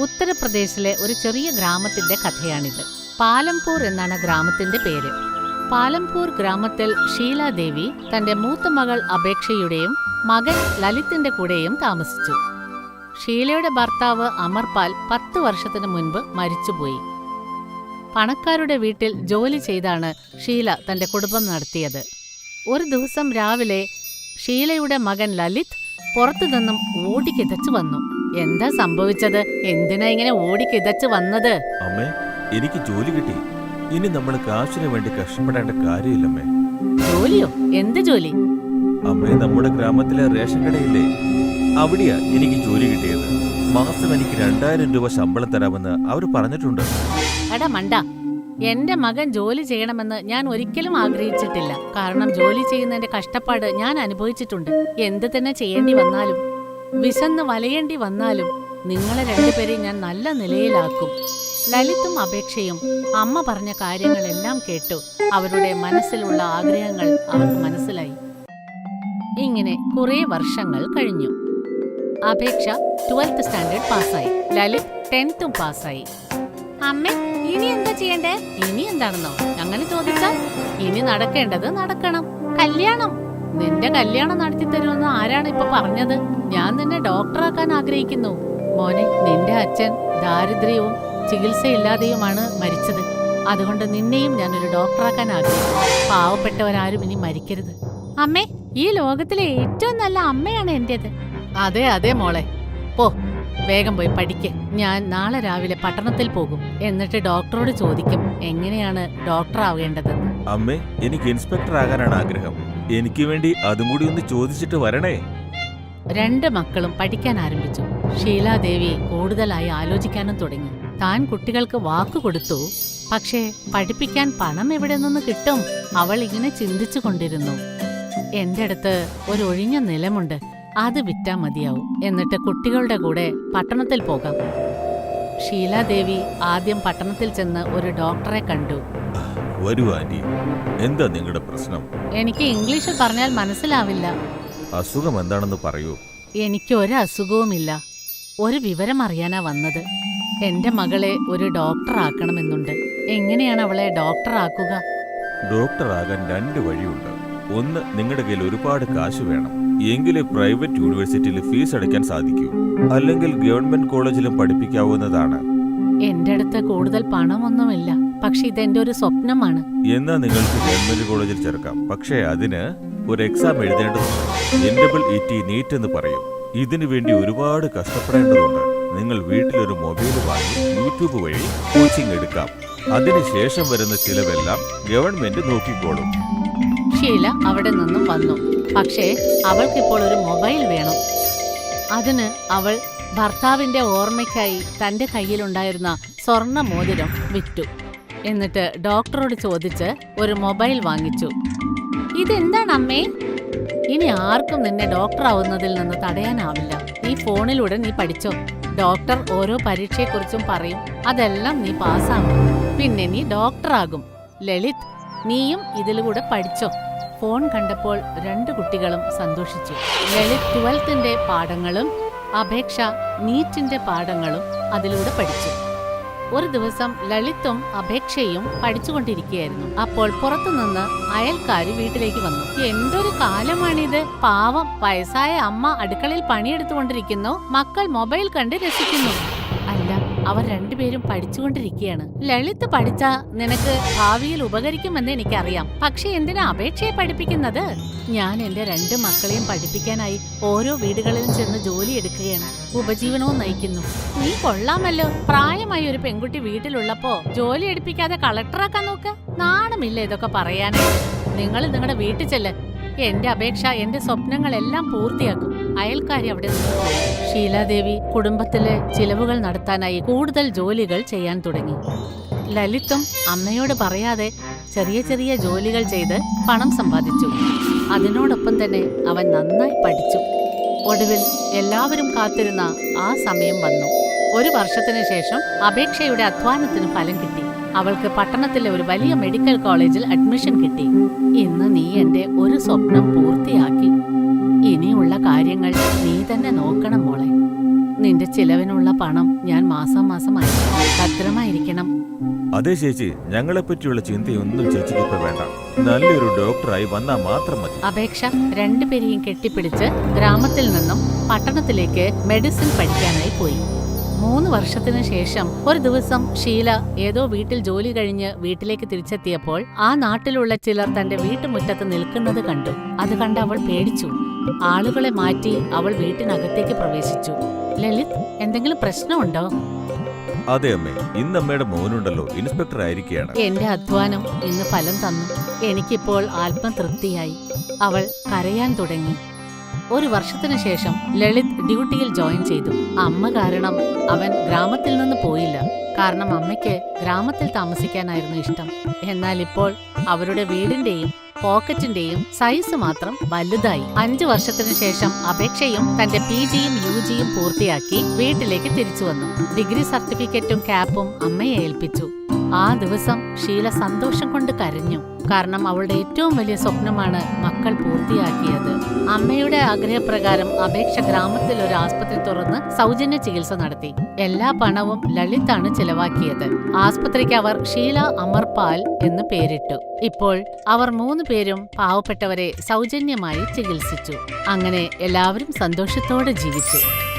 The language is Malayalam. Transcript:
ഉത്തർപ്രദേശിലെ ഒരു ചെറിയ ഗ്രാമത്തിന്റെ കഥയാണിത്. പാലംപൂർ എന്നാണ് ഗ്രാമത്തിന്റെ പേര്. പാലംപൂർ ഗ്രാമത്തിൽ ഷീലാദേവി തന്റെ മൂത്ത മകൾ അപേക്ഷയുടെയും മകൻ ലലിത്തിന്റെ കൂടെയും താമസിച്ചു. ഷീലയുടെ ഭർത്താവ് അമർപാൽ 10 വർഷത്തിനു മുൻപ് മരിച്ചുപോയി. പണക്കാരുടെ വീട്ടിൽ ജോലി ചെയ്താണ് ഷീല തന്റെ കുടുംബം നടത്തിയത്. ഒരു ദിവസം രാവിലെ ഷീലയുടെ മകൻ ലലിത് പുറത്തുനിന്നും ഓടിക്കിതച്ചു വന്നു. എന്താ സംഭവിച്ചത്? എന്തിനാ ഇങ്ങനെ ഓടിക്കിതച്ചു വന്നത്? അമ്മേ, എനിക്ക് ജോലി കിട്ടി. ഇനി നമ്മൾ കാശിന് വേണ്ടി കഷ്ടപ്പെടേണ്ട കാര്യമില്ലമ്മേ. ജോലിയോ? എന്ത് ജോലി? അമ്മേ, നമ്മുടെ ഗ്രാമത്തിലെ റേഷൻ കടയില്ലേ, അവിടെയാ എനിക്ക് ജോലി കിട്ടിയത്. മാസം എനിക്ക് 2000 രൂപ ശമ്പളം തരാമെന്ന് അവർ പറഞ്ഞിട്ടുണ്ട്. എടാ മണ്ട, എന്റെ മകൻ ജോലി ചെയ്യണമെന്ന് ഞാൻ ഒരിക്കലും ആഗ്രഹിച്ചിട്ടില്ല. കാരണം ജോലി ചെയ്യുന്നതിന്റെ കഷ്ടപ്പാട് ഞാൻ അനുഭവിച്ചിട്ടുണ്ട്. എന്ത് തന്നെ ചെയ്യേണ്ടി വന്നാലും, വിശന്ന് വലയേണ്ടി വന്നാലും നിങ്ങളെ രണ്ടുപേരെയും ഞാൻ നല്ല നിലയിലാക്കും. ലലിതും അപേക്ഷയും അമ്മ പറഞ്ഞ കാര്യങ്ങളെല്ലാം കേട്ടു. അവരുടെ മനസ്സിലുള്ള ആഗ്രഹങ്ങൾ അവർക്ക് മനസ്സിലായി. ഇങ്ങനെ കുറെ വർഷങ്ങൾ കഴിഞ്ഞു. അപേക്ഷ 12th സ്റ്റാൻഡേർഡ് പാസ്സായി. ലലിത് 10th പാസ്സായി. അമ്മേ, ഇനി എന്താ ചെയ്യണ്ടേ? ഇനി എന്താണെന്നോ അങ്ങനെ ചോദിച്ചാൽ, ഇനി നടക്കേണ്ടത് നടക്കണം. കല്യാണം. നിന്റെ കല്യാണം നടത്തി തരുമെന്ന് ആരാണ് ഇപ്പൊ പറഞ്ഞത്? ഞാൻ നിന്നെ ഡോക്ടറാക്കാൻ ആഗ്രഹിക്കുന്നു. മോനെ, നിന്റെ അച്ഛൻ ദാരിദ്ര്യവും ചികിത്സയില്ലാതെയുമാണ് മരിച്ചത്. അതുകൊണ്ട് നിന്നെയും ഞാനൊരു ഡോക്ടറാക്കാൻ ആഗ്രഹിക്കുന്നു. പാവപ്പെട്ടവരാരും ഇനി മരിക്കരുത്. അമ്മേ, ഈ ലോകത്തിലെ ഏറ്റവും നല്ല അമ്മയാണ് എന്റേത്. അതെ അതെ മോളെ, പോ, വേഗം പോയി പഠിക്ക്. ഞാൻ നാളെ രാവിലെ പട്ടണത്തിൽ പോകും. എന്നിട്ട് ഡോക്ടറോട് ചോദിക്കും എങ്ങനെയാണ് ഡോക്ടർ ആവേണ്ടതെന്ന്. അമ്മേ, എനിക്ക് ഇൻസ്പെക്ടർ ആകാനാണ് ആഗ്രഹം. എനിക്ക് വേണ്ടി അതും കൂടി ഒന്ന് ചോദിച്ചിട്ട് വരണേ. 2 മക്കളും പഠിക്കാൻ ആരംഭിച്ചു. ഷീലാദേവി കൂടുതലായി ആലോചിക്കാനും തുടങ്ങി. താൻ കുട്ടികൾക്ക് വാക്കു കൊടുത്തു, പക്ഷേ പഠിപ്പിക്കാൻ പണം എവിടെ നിന്ന് കിട്ടും? അവൾ ഇങ്ങനെ ചിന്തിച്ചു കൊണ്ടിരുന്നു. എന്റെ അടുത്ത് ഒരു ഒഴിഞ്ഞ നിലമുണ്ട്, അത് വിറ്റാ മതിയാവും. എന്നിട്ട് കുട്ടികളുടെ കൂടെ പട്ടണത്തിൽ പോകാം. ഷീലാദേവി ആദ്യം പട്ടണത്തിൽ ചെന്ന് ഒരു ഡോക്ടറെ കണ്ടു. വരൂ ആന്റി, എന്താ നിങ്ങളുടെ പ്രശ്നം? എനിക്ക് ഇംഗ്ലീഷിൽ പറഞ്ഞാൽ മനസ്സിലാവില്ല. അസുഖം എന്താണെന്ന് പറയൂ. എനിക്ക് ഒരു അസുഖവുമില്ല. ഒരു വിവരം അറിയാനാ വന്നത്. എന്റെ മകളെ ഒരു ഡോക്ടർ ആക്കണമെന്നുണ്ട്. എങ്ങനെയാണ് അവളെ ഡോക്ടർ ആക്കുക? ഡോക്ടറാകാൻ 2 വഴിയുണ്ട്. ഒന്ന്, നിങ്ങളുടെ കയ്യിൽ ഒരുപാട് കാശ് വേണം. എങ്കിലേ പ്രൈവറ്റ് യൂണിവേഴ്സിറ്റിയിൽ ഫീസ് അടയ്ക്കാൻ സാധിക്കൂ. അല്ലെങ്കിൽ ഗവൺമെന്റ് കോളേജിലും പഠിപ്പിക്കാവുന്നതാണ്. എന്റെ അടുത്ത് കൂടുതൽ പണമൊന്നുമില്ല, പക്ഷെ ഇതെന്റെ ഒരു സ്വപ്നമാണ്. എന്നാ നിങ്ങൾക്ക് ഗവൺമെന്റ് കോളേജിൽ ചേർക്കാം. പക്ഷേ അതിന് ഒരു എക്സാം എഴുതേണ്ടതുണ്ട്. NEET നീറ്റ് എന്ന് പറയും. ഇതിനു വേണ്ടി ഒരുപാട് കഷ്ടപ്പെടേണ്ടതുണ്ട്. നിങ്ങൾ വീട്ടിലൊരു മൊബൈൽ വാങ്ങി യൂട്യൂബ് വഴി കോച്ചിങ് എടുക്കാം. അതിനുശേഷം വരുന്ന ചിലവെല്ലാം ഗവൺമെന്റ് നോക്കിക്കോളും. ഷീല അവിടെ നിന്നും വന്നു. പക്ഷേ അവൾക്കിപ്പോൾ ഒരു മൊബൈൽ വേണം. അതിന് അവൾ ഭർത്താവിന്റെ ഓർമ്മയ്ക്കായി തന്റെ കയ്യിലുണ്ടായിരുന്ന സ്വർണ്ണ മോതിരം വിറ്റു. എന്നിട്ട് ഡോക്ടറോട് ചോദിച്ച് ഒരു മൊബൈൽ വാങ്ങിച്ചു. ഇതെന്താണ് അമ്മേ? ഇനി ആർക്കും നിന്നെ ഡോക്ടർ ആവുന്നതിൽ നിന്ന് തടയാനാവില്ല. ഈ ഫോണിലൂടെ നീ പഠിച്ചോ. ഡോക്ടർ ഓരോ പരീക്ഷയെക്കുറിച്ചും പറയും. അതെല്ലാം നീ പാസ്സാകും. പിന്നെ നീ ഡോക്ടറാകും. ലളിത്, നീയും ഇതിലൂടെ പഠിച്ചോ. ഫോൺ കണ്ടപ്പോൾ 2 കുട്ടികളും സന്തോഷിച്ചു. ലളിത് 12th പാഠങ്ങളും അപേക്ഷ നീറ്റിന്റെ പാഠങ്ങളും അതിലൂടെ പഠിച്ചു. ഒരു ദിവസം ലളിതും അപേക്ഷയും പഠിച്ചുകൊണ്ടിരിക്കുകയായിരുന്നു. അപ്പോൾ പുറത്തുനിന്ന് അയൽക്കാരി വീട്ടിലേക്ക് വന്നു. എന്തൊരു കാലമാണിത്! പാവം വയസ്സായ അമ്മ അടുക്കളയിൽ പണിയെടുത്തുകൊണ്ടിരിക്കുന്നു, മക്കൾ മൊബൈൽ കണ്ട് രസിക്കുന്നു. അല്ല, അവർ 2 പേരും പഠിച്ചുകൊണ്ടിരിക്കുകയാണ്. ലളിത് പഠിച്ചാ നിനക്ക് ഭാവിയിൽ ഉപകരിക്കുമെന്ന് എനിക്കറിയാം. പക്ഷെ എന്തിനാ അപേക്ഷയെ പഠിപ്പിക്കുന്നത്? ഞാൻ എന്റെ 2 മക്കളെയും പഠിപ്പിക്കാനായി ഓരോ വീടുകളിലും ചെന്ന് ജോലി എടുക്കുകയാണ്. ഉപജീവനവും നയിക്കുന്നു. നീ കൊള്ളാമല്ലോ. പ്രായമായി ഒരു പെൺകുട്ടി വീട്ടിലുള്ളപ്പോ ജോലി എടുപ്പിക്കാതെ കളക്ടറാക്കാൻ നോക്ക്. നാണമില്ല ഇതൊക്കെ പറയാനായിട്ട്. നിങ്ങൾ നിങ്ങളുടെ വീട്ടിൽ ചെല്ല്. എന്റെ അപേക്ഷ എന്റെ സ്വപ്നങ്ങളെല്ലാം പൂർത്തിയാക്കും. അയൽക്കാരി അവിടെ നിന്ന് പോയി. ഷീലാദേവി കുടുംബത്തിലെ ചിലവുകൾ നടത്താനായി കൂടുതൽ ജോലികൾ ചെയ്യാൻ തുടങ്ങി. ലളിതും അമ്മയോട് പറയാതെ ചെറിയ ചെറിയ ജോലികൾ ചെയ്ത് പണം സമ്പാദിച്ചു. അതിനോടൊപ്പം തന്നെ അവൻ നന്നായി പഠിച്ചു. ഒടുവിൽ എല്ലാവരും കാത്തിരുന്ന ആ സമയം വന്നു. 1 വർഷത്തിനു ശേഷം അപേക്ഷയുടെ അധ്വാനത്തിന് ഫലം കിട്ടി. അവൾക്ക് പട്ടണത്തിലെ ഒരു വലിയ മെഡിക്കൽ കോളേജിൽ അഡ്മിഷൻ കിട്ടി. ഇന്ന് നീ എന്റെ ഒരു സ്വപ്നം പൂർത്തിയാക്കി. ഇനിയുള്ള കാര്യങ്ങൾ നീ തന്നെ നോക്കണം മോളെ. നിന്റെ ചിലവിനുള്ള പണം ഞാൻ മാസം മാസം അയക്കാം. ഭദ്രമായിരിക്കണം. അതെ ചേച്ചി, ഞങ്ങളെപ്പറ്റിയുള്ള ചിന്തയൊന്നും ചേച്ചിക്ക് ഇപ്പൊ വേണ്ട. നല്ലൊരു ഡോക്ടറായി വന്നാൽ മാത്രം മതി. അപേക്ഷ രണ്ടുപേരെയും കെട്ടിപ്പിടിച്ച് ഗ്രാമത്തിൽ നിന്നും പട്ടണത്തിലേക്ക് മെഡിസിൻ പഠിക്കാനായി പോയി. 3 വർഷത്തിനു ശേഷം ഒരു ദിവസം ഷീല ഏതോ വീട്ടിൽ ജോലി കഴിഞ്ഞ് വീട്ടിലേക്ക് തിരിച്ചെത്തിയപ്പോൾ ആ നാട്ടിലുള്ള ചിലർ തന്റെ വീട്ടുമുറ്റത്ത് നിൽക്കുന്നത് കണ്ടു. അത് കണ്ട് അവൾ പേടിച്ചു. ആളുകളെ മാറ്റി അവൾ വീട്ടിനകത്തേക്ക് പ്രവേശിച്ചു. ലളിത്, എന്തെങ്കിലും പ്രശ്നമുണ്ടോ? അതെ അമ്മേ, ഇന്ന് അമ്മയുടെ മോനുണ്ടല്ലോ ഇൻസ്പെക്ടർ ആയിരിക്കുകയാണ്. എന്റെ അധ്വാനം ഇന്ന് ഫലം തന്നു. എനിക്കിപ്പോൾ ആത്മതൃപ്തിയായി. അവൾ കരയാൻ തുടങ്ങി. 1 വർഷത്തിനു ശേഷം ലളിത് ഡ്യൂട്ടിയിൽ ജോയിൻ ചെയ്തു. അമ്മ കാരണം അവൻ ഗ്രാമത്തിൽ നിന്ന് പോയില്ല. കാരണം അമ്മയ്ക്ക് ഗ്രാമത്തിൽ താമസിക്കാനായിരുന്നു ഇഷ്ടം. എന്നാൽ ഇപ്പോൾ അവരുടെ വീടിന്റെയും പോക്കറ്റിന്റെയും സൈസ് മാത്രം വലുതായി. 5 വർഷത്തിനു ശേഷം അപേക്ഷയും തന്റെ PGയും UGയും പൂർത്തിയാക്കി വീട്ടിലേക്ക് തിരിച്ചു വന്നു. ഡിഗ്രി സർട്ടിഫിക്കറ്റും ക്യാപ്പും അമ്മയെ ഏൽപ്പിച്ചു. ആ ദിവസം ഷീല സന്തോഷം കൊണ്ട് കരഞ്ഞു. കാരണം അവളുടെ ഏറ്റവും വലിയ സ്വപ്നമാണ് മക്കൾ പൂർത്തിയാക്കിയത്. അമ്മയുടെ ആഗ്രഹപ്രകാരം അപേക്ഷ ഗ്രാമത്തിൽ ഒരു ആസ്പത്രി തുറന്ന് സൗജന്യ ചികിത്സ നടത്തി. എല്ലാ പണവും ലളിതാണ് ചെലവാക്കിയത്. ആസ്പത്രിക്ക് അവർ ഷീല അമർപാൽ എന്ന് പേരിട്ടു. ഇപ്പോൾ അവർ 3 പേരും പാവപ്പെട്ടവരെ സൗജന്യമായി ചികിത്സിച്ചു. അങ്ങനെ എല്ലാവരും സന്തോഷത്തോടെ ജീവിച്ചു.